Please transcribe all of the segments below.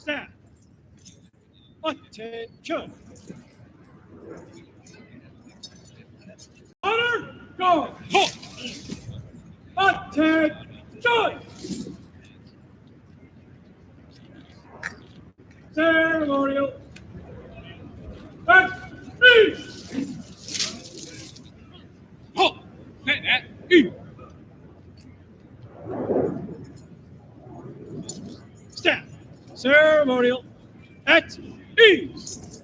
Stand. Attention. Honor, go. Attention. Ceremonial. At ease. Halt! At ease. Stand. Ceremonial. At ease.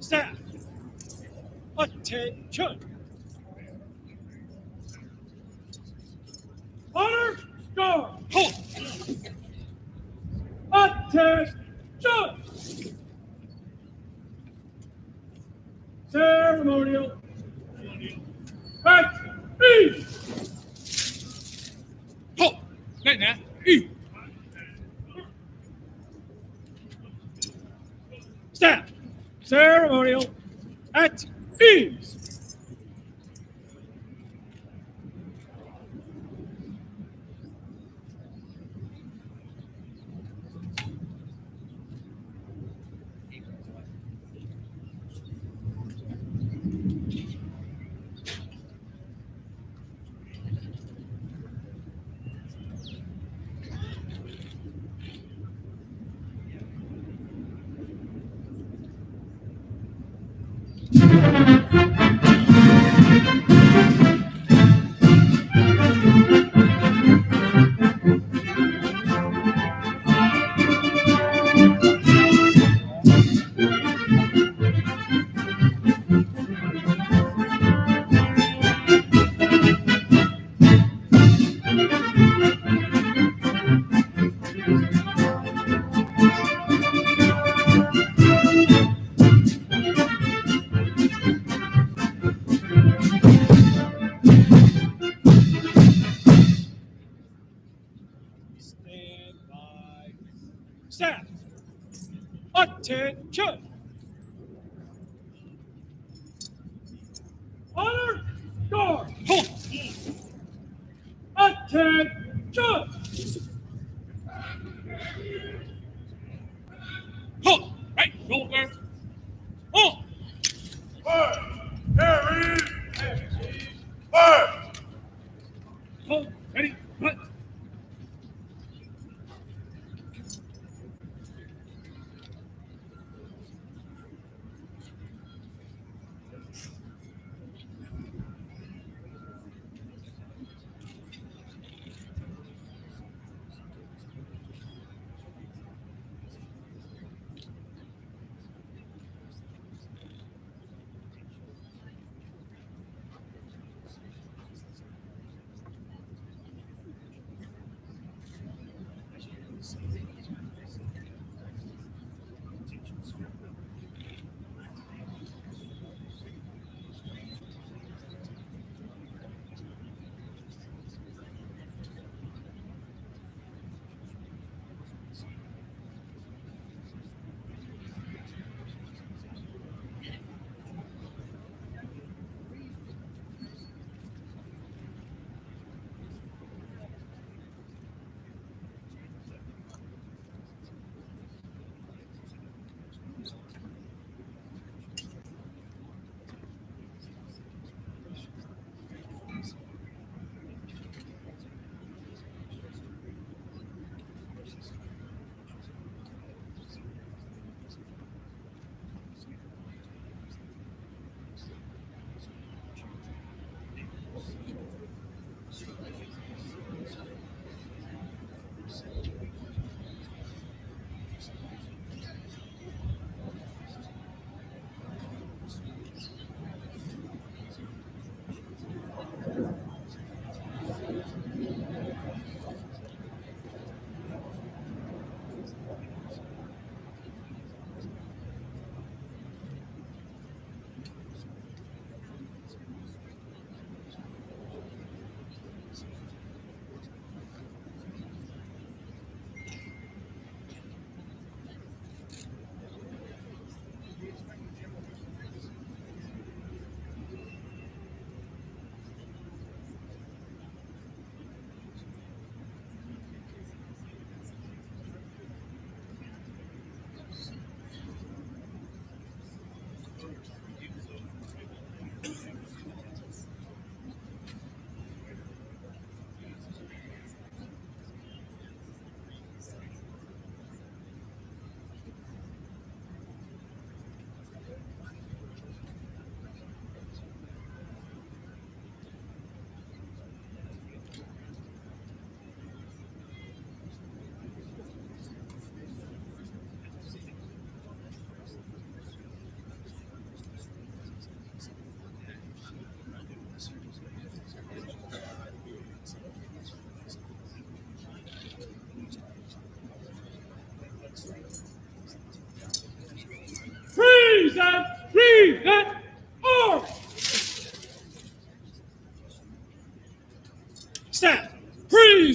Staff. Attention. Honor guard. Halt. Attention. Ceremonial. At ease. Halt. Right now. E. Staff. Ceremonial. At ease. Stand by. Staff. Attention. Honor guard. Halt. Attention. Halt. Right shoulder. Halt. Carry! Fire! Halt. Ready. Put.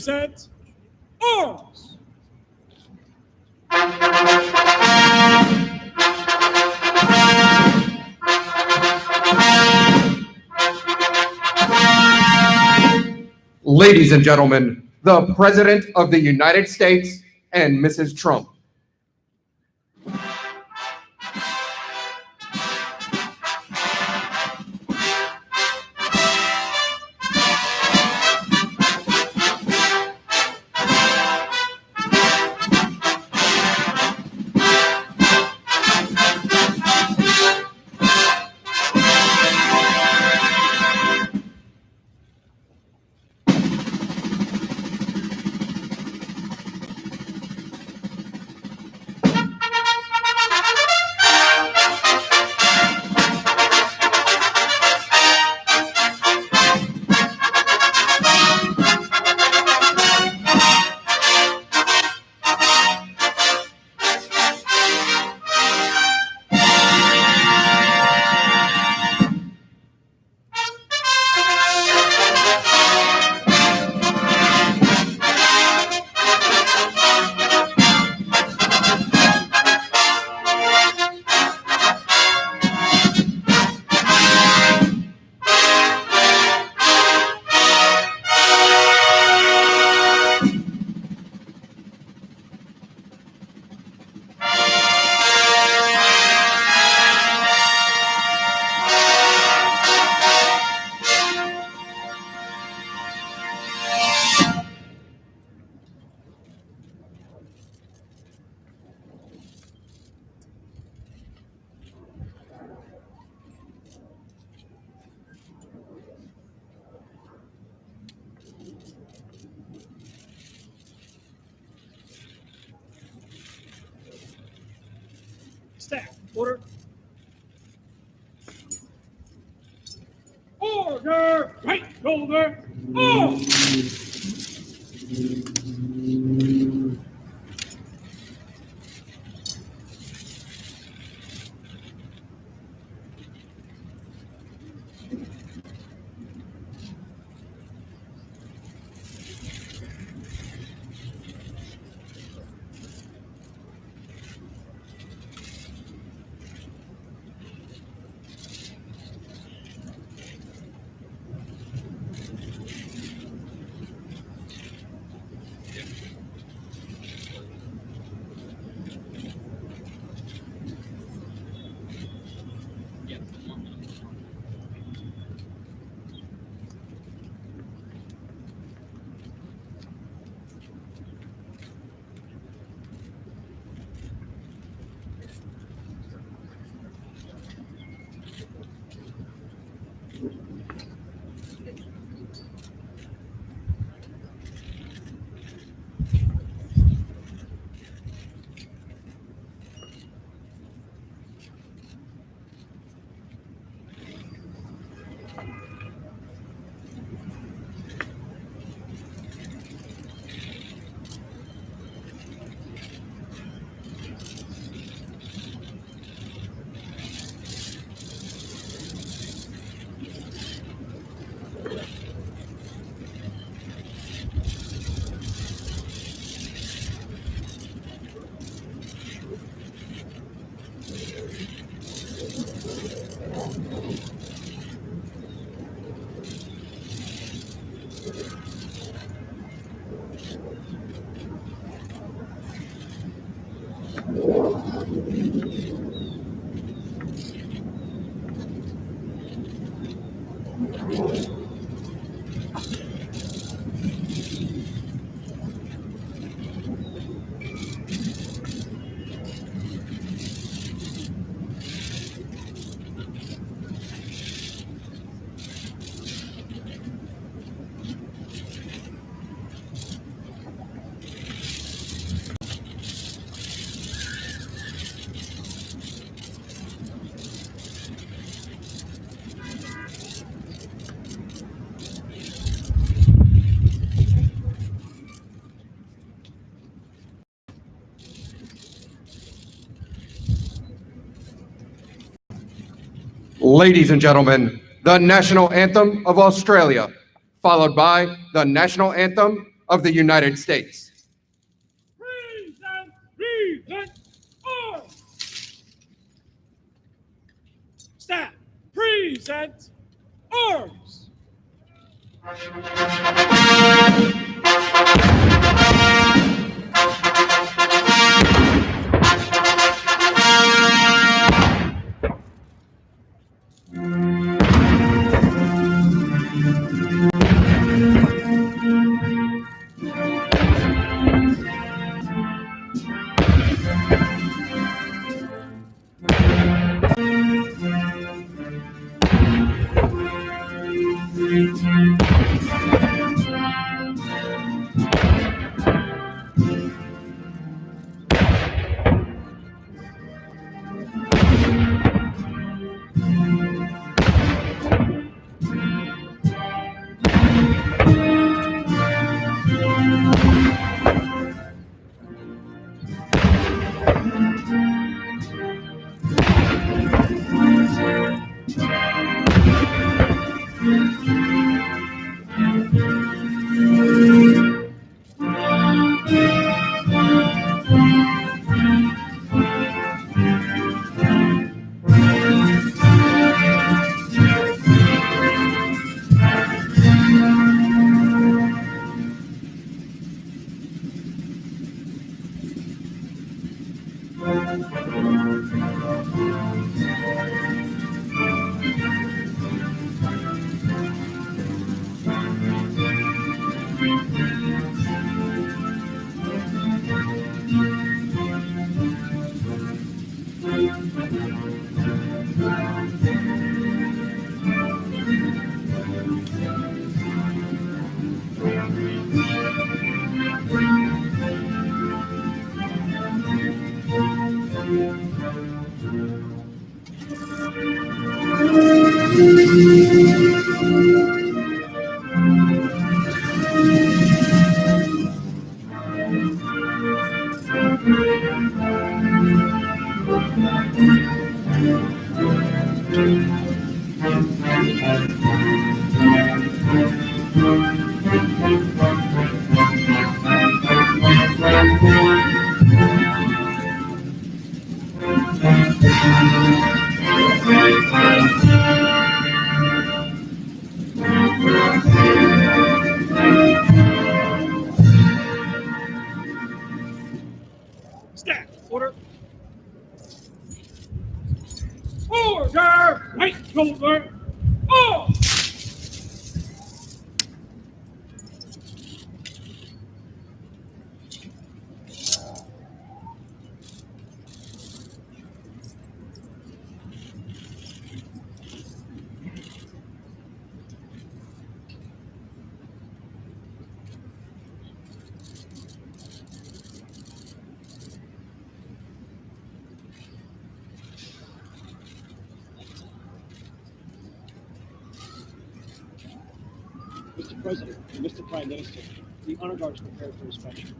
present arms. Ladies and gentlemen, the President of the United States and Mrs. Trump. Staff, order. Order! Right shoulder, arm! Ladies and gentlemen, the National Anthem of Australia, followed by the National Anthem of the United States. Present arms. Staff, present arms. Staff, order. Order! Right shoulder. Arms. Mr. President and Mr. Prime Minister, the honor guard is prepared for inspection.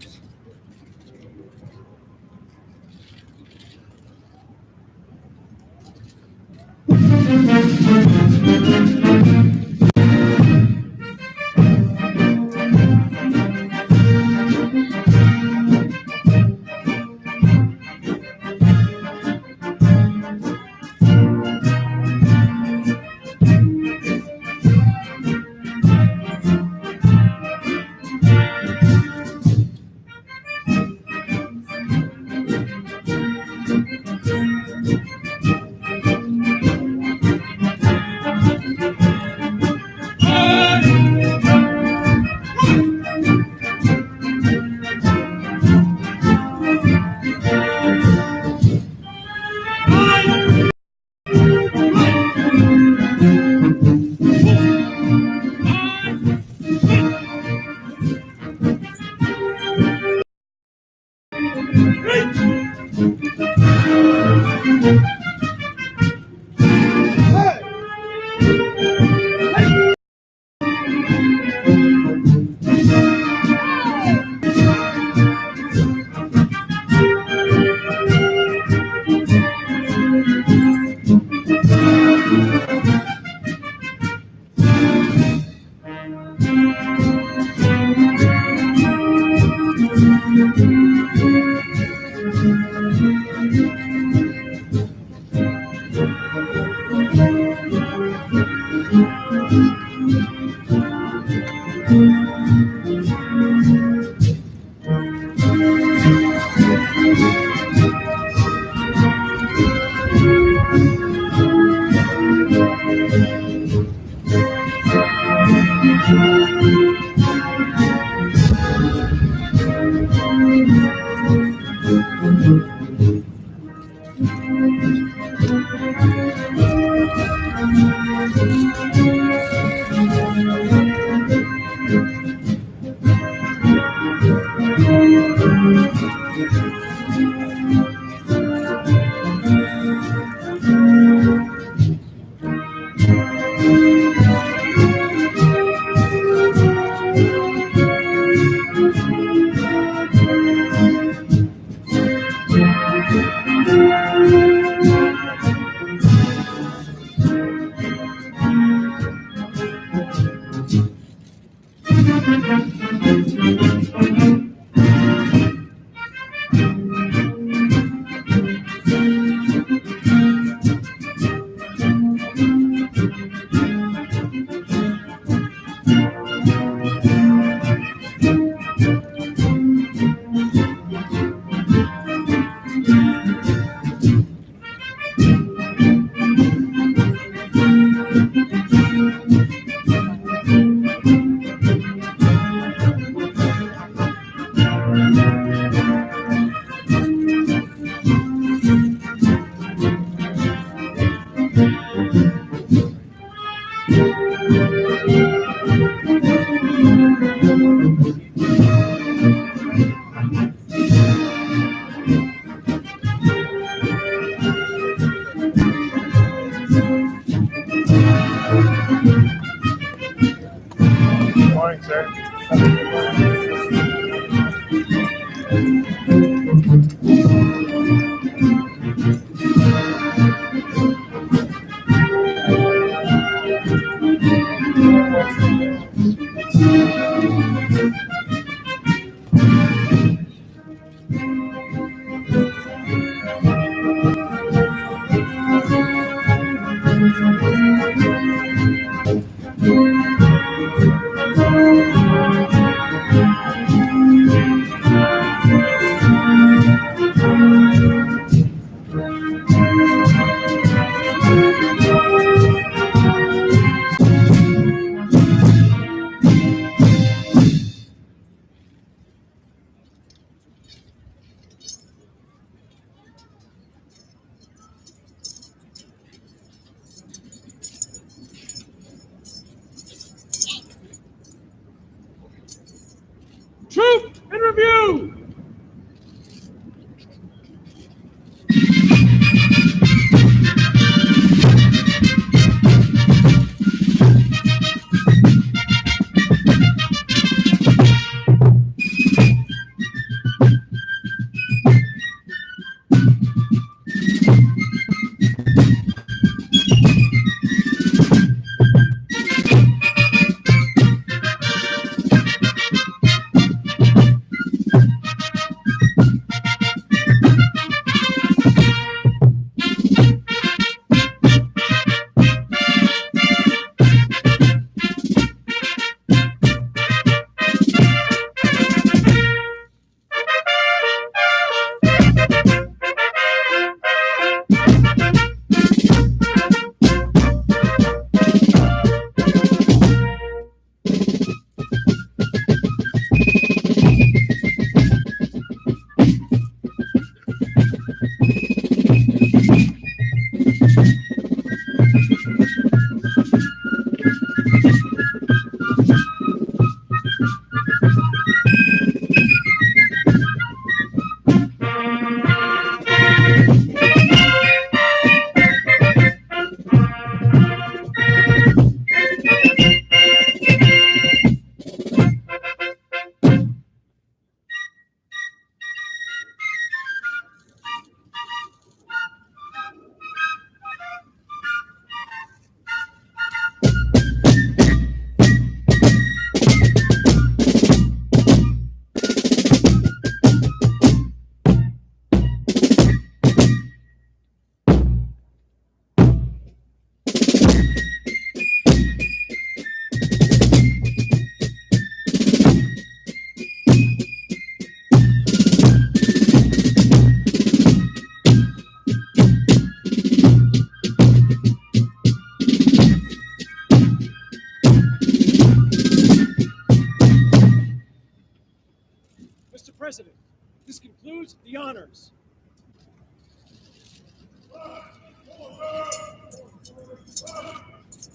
Morning, sir.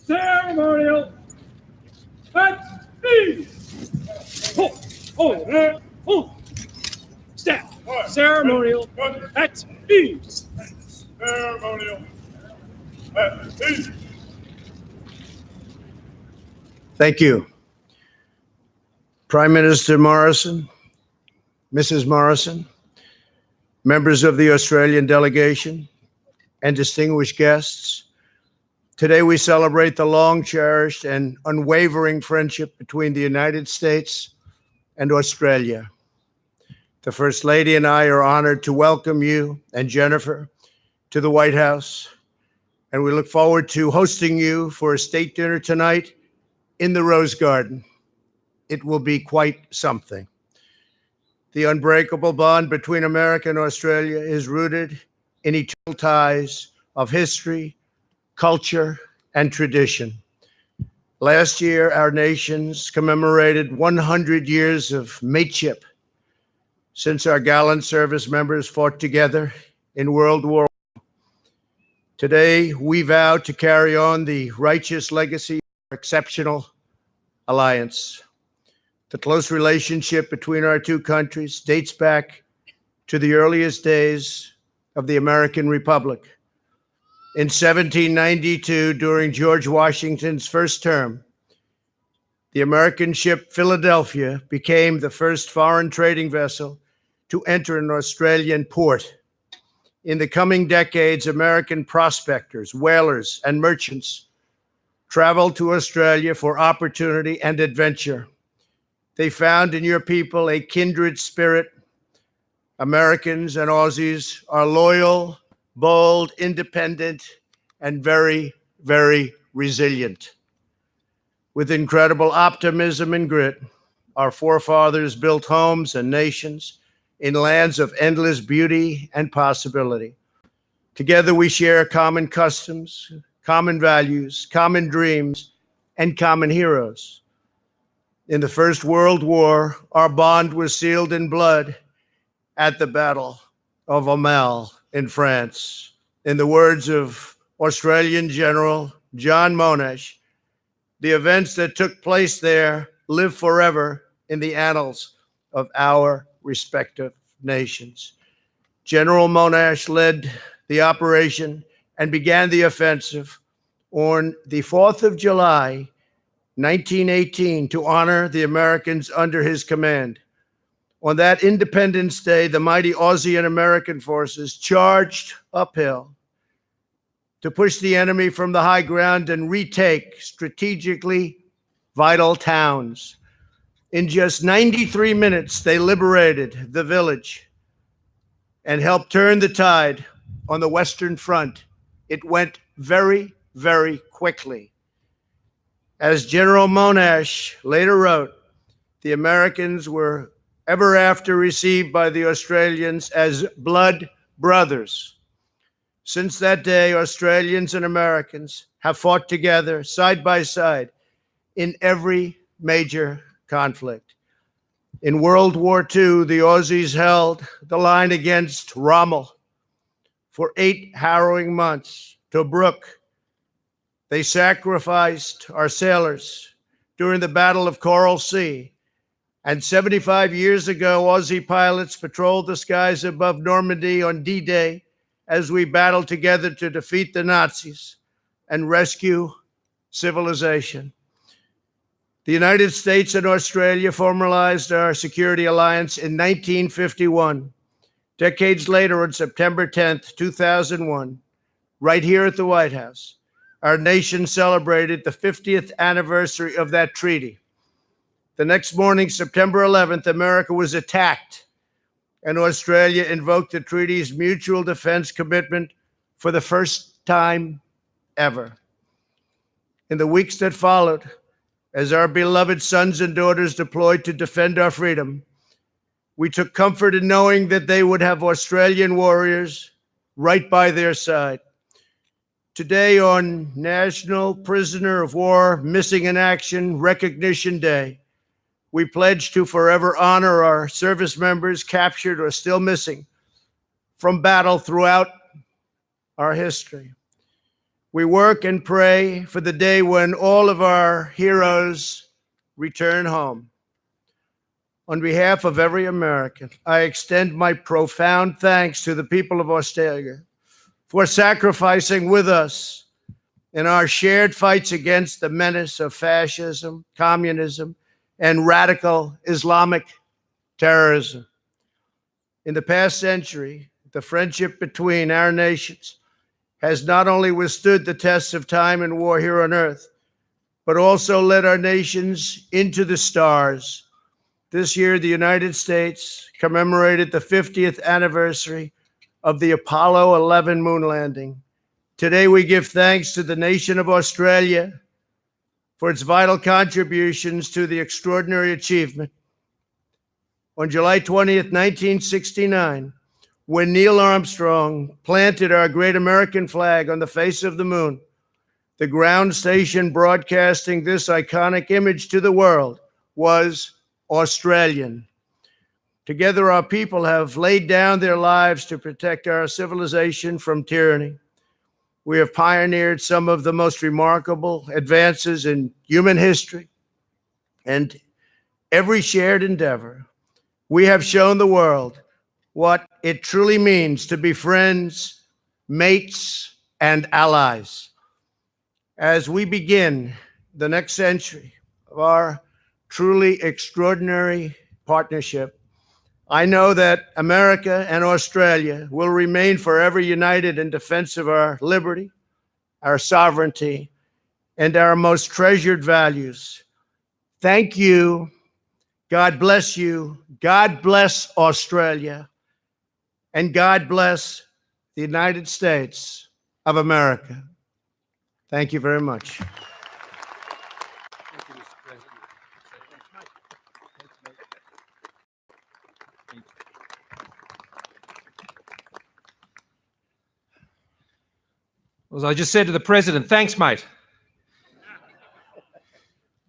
Ceremonial. At ease. Hold. Order. Hold. Stand. Ceremonial. At ease. Ceremonial. At ease. Thank you. Prime Minister Morrison, Mrs. Morrison, members of the Australian delegation, and distinguished guests, today we celebrate the long-cherished and unwavering friendship between the United States and Australia. The First Lady and I are honored to welcome you and Jennifer to the White House, and we look forward to hosting you for a state dinner tonight in the Rose Garden. It will be quite something. The unbreakable bond between America and Australia is rooted in eternal ties of history, culture, and tradition. Last year, our nations commemorated 100 years of mateship since our gallant service members fought together in World War I. Today, we vow to carry on the righteous legacy of our exceptional alliance. The close relationship between our two countries dates back to the earliest days of the American Republic. In 1792, during George Washington's first term, the American ship Philadelphia became the first foreign trading vessel to enter an Australian port. In the coming decades, American prospectors, whalers, and merchants traveled to Australia for opportunity and adventure. They found in your people a kindred spirit. Americans and Aussies are loyal, bold, independent, and very, very resilient. With incredible optimism and grit, our forefathers built homes and nations in lands of endless beauty and possibility. Together we share common customs, common values, common dreams, and common heroes. In the First World War, our bond was sealed in blood at the Battle of Aumale in France. In the words of Australian General John Monash, the events that took place there live forever in the annals of our respective nations. General Monash led the operation and began the offensive on the 4th of July, 1918, to honor the Americans under his command. On that Independence Day, the mighty Aussie and American forces charged uphill to push the enemy from the high ground and retake strategically vital towns. In just 93 minutes, they liberated the village and helped turn the tide on the Western Front. It went very, very quickly. As General Monash later wrote, the Americans were ever after received by the Australians as blood brothers. Since that day, Australians and Americans have fought together side by side in every major conflict. In World War II, the Aussies held the line against Rommel for 8 harrowing months. Tobruk, they sacrificed our sailors during the Battle of Coral Sea. And 75 years ago, Aussie pilots patrolled the skies above Normandy on D-Day as we battled together to defeat the Nazis and rescue civilization. The United States and Australia formalized our security alliance in 1951. Decades later, on September 10th, 2001, right here at the White House, our nation celebrated the 50th anniversary of that treaty. The next morning, September 11th, America was attacked, and Australia invoked the treaty's mutual defense commitment for the first time ever. In the weeks that followed, as our beloved sons and daughters deployed to defend our freedom, we took comfort in knowing that they would have Australian warriors right by their side. Today, on National Prisoner of War Missing in Action Recognition Day, we pledge to forever honor our service members captured or still missing from battle throughout our history. We work and pray for the day when all of our heroes return home. On behalf of every American, I extend my profound thanks to the people of Australia for sacrificing with us in our shared fights against the menace of fascism, communism, and radical Islamic terrorism. In the past century, the friendship between our nations has not only withstood the tests of time and war here on earth, but also led our nations into the stars. This year, the United States commemorated the 50th anniversary of the Apollo 11 moon landing. Today, we give thanks to the nation of Australia for its vital contributions to the extraordinary achievement. On July 20th, 1969, when Neil Armstrong planted our great American flag on the face of the moon, the ground station broadcasting this iconic image to the world was Australian. Together, our people have laid down their lives to protect our civilization from tyranny. We have pioneered some of the most remarkable advances in human history, and every shared endeavor, we have shown the world what it truly means to be friends, mates, and allies. As we begin the next century of our truly extraordinary partnership, I know that America and Australia will remain forever united in defense of our liberty, our sovereignty, and our most treasured values. Thank you. God bless you. God bless Australia. And God bless the United States of America. Thank you very much. As I just said to the President, thanks, mate.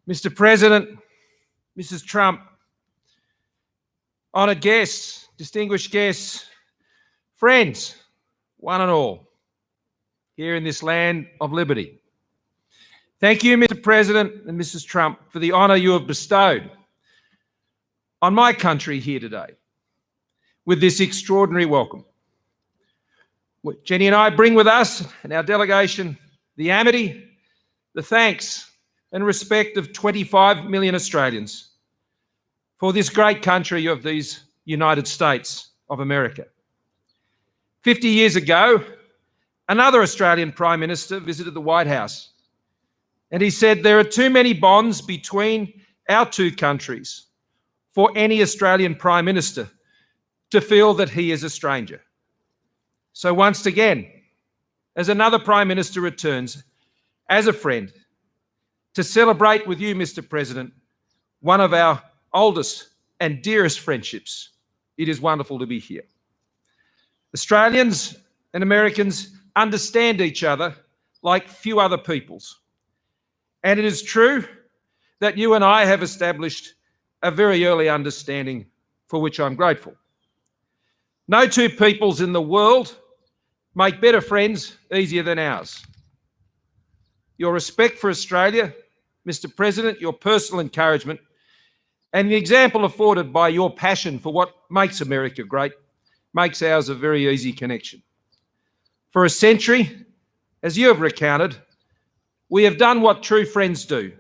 Mr. President, Mrs. Trump, honoured guests, distinguished guests, friends, one and all, here in this land of liberty. Thank you, Mr. President and Mrs. Trump, for the honour you have bestowed on my country here today with this extraordinary welcome. Jenny and I bring with us and our delegation the amity, the thanks and respect of 25 million Australians for this great country of these United States of America. 50 years ago, another Australian Prime Minister visited the White House and he said, there are too many bonds between our two countries for any Australian Prime Minister to feel that he is a stranger. So once again, as another Prime Minister returns as a friend to celebrate with you, Mr. President, one of our oldest and dearest friendships, it is wonderful to be here. Australians and Americans understand each other like few other peoples. And it is true that you and I have established a very early understanding for which I'm grateful. No two peoples in the world make better friends easier than ours. Your respect for Australia, Mr. President, your personal encouragement, and the example afforded by your passion for what makes America great makes ours a very easy connection. For a century, as you have recounted, we have done what true friends do,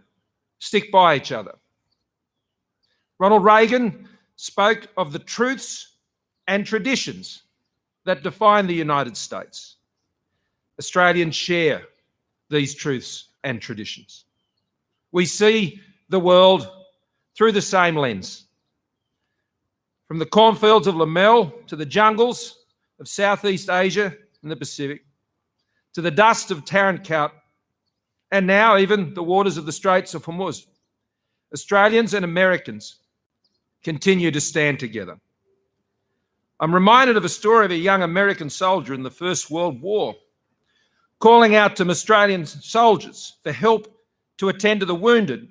stick by each other. Ronald Reagan spoke of the truths and traditions that define the United States. Australians share these truths and traditions. We see the world through the same lens. From the cornfields of Lamel to the jungles of Southeast Asia and the Pacific, to the dust of Tarankat, and now even the waters of the Straits of Hormuz, Australians and Americans continue to stand together. I'm reminded of a story of a young American soldier in the First World War calling out to Australian soldiers for help to attend to the wounded.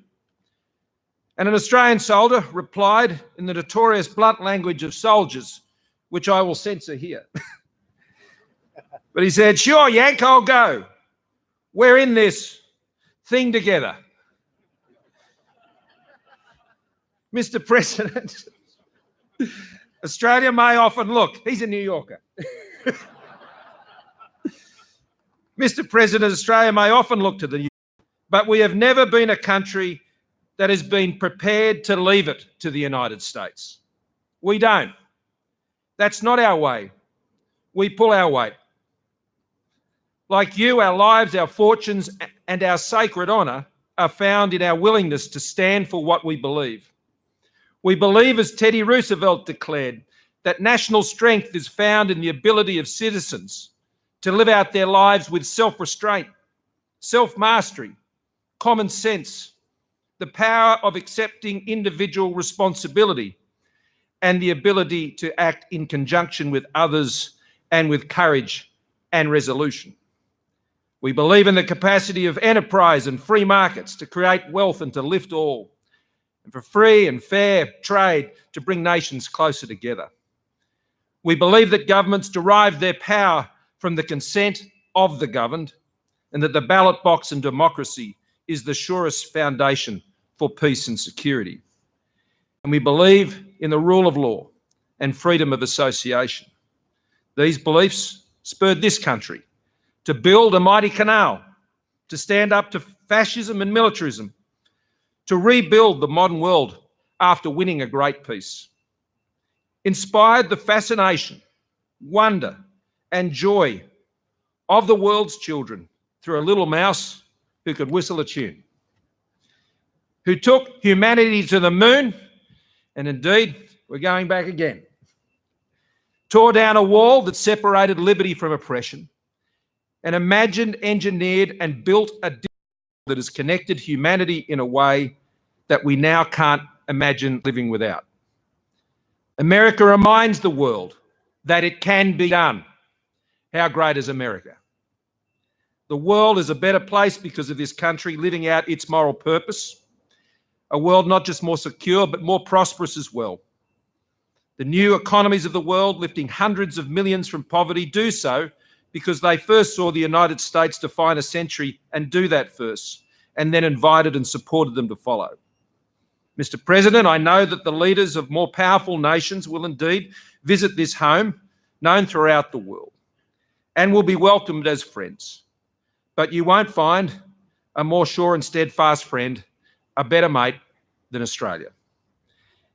And an Australian soldier replied in the notorious blunt language of soldiers, which I will censor here. But he said, "Sure, Yank, I'll go. We're in this thing together. Mr. President, Australia may often look, he's a New Yorker. Mr. President, Australia may often look to the US, but we have never been a country that has been prepared to leave it to the United States. We don't. That's not our way. We pull our weight. Like you, our lives, our fortunes, and our sacred honour are found in our willingness to stand for what we believe. We believe, as Teddy Roosevelt declared, that national strength is found in the ability of citizens to live out their lives with self-restraint, self-mastery, common sense, the power of accepting individual responsibility, and the ability to act in conjunction with others and with courage and resolution. We believe in the capacity of enterprise and free markets to create wealth and to lift all, and for free and fair trade to bring nations closer together. We believe that governments derive their power from the consent of the governed, and that the ballot box and democracy is the surest foundation for peace and security. And we believe in the rule of law and freedom of association. These beliefs spurred this country to build a mighty canal, to stand up to fascism and militarism, to rebuild the modern world after winning a great peace. Inspired the fascination, wonder, and joy of the world's children through a little mouse who could whistle a tune, who took humanity to the moon, and indeed, we're going back again, tore down a wall that separated liberty from oppression, and imagined, engineered, and built a digital that has connected humanity in a way that we now can't imagine living without. America reminds the world that it can be done. How great is America? The world is a better place because of this country living out its moral purpose. A world not just more secure, but more prosperous as well. The new economies of the world, lifting hundreds of millions from poverty, do so because they first saw the United States define a century and do that first, and then invited and supported them to follow. Mr. President, I know that the leaders of more powerful nations will indeed visit this home, known throughout the world, and will be welcomed as friends. But you won't find a more sure and steadfast friend, a better mate than Australia.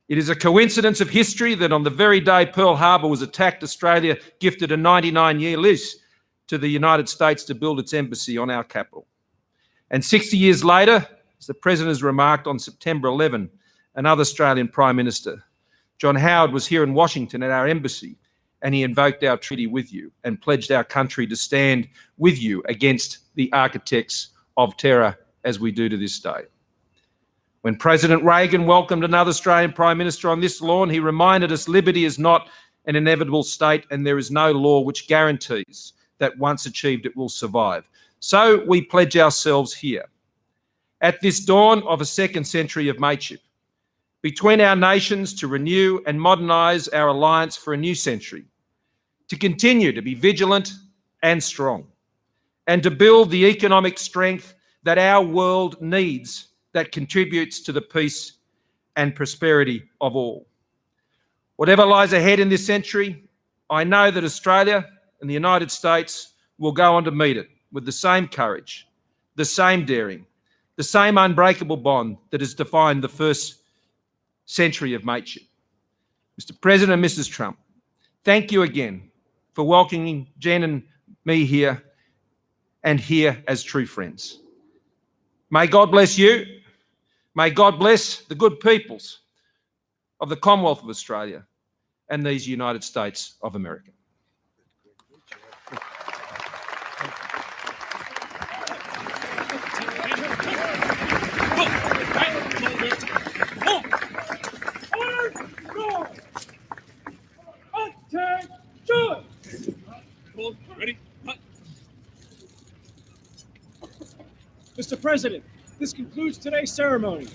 It is a coincidence of history that on the very day Pearl Harbor was attacked, Australia gifted a 99-year lease to the United States to build its embassy on our capital. And 60 years later, as the President has remarked, on September 11, another Australian Prime Minister, John Howard, was here in Washington at our embassy, and he invoked our treaty with you and pledged our country to stand with you against the architects of terror, as we do to this day. When President Reagan welcomed another Australian Prime Minister on this lawn, he reminded us liberty is not an inevitable state, and there is no law which guarantees that once achieved it will survive. So we pledge ourselves here, at this dawn of a second century of mateship, between our nations, to renew and modernise our alliance for a new century, to continue to be vigilant and strong, and to build the economic strength that our world needs, that contributes to the peace and prosperity of all. Whatever lies ahead in this century, I know that Australia and the United States will go on to meet it with the same courage, the same daring, the same unbreakable bond that has defined the first century of mateship. Mr. President and Mrs. Trump, thank you again for welcoming Jen and me here, and here as true friends. May God bless you. May God bless the good peoples of the Commonwealth of Australia and these United States of America. Ready? Cut. Mr. President, this concludes today's ceremony.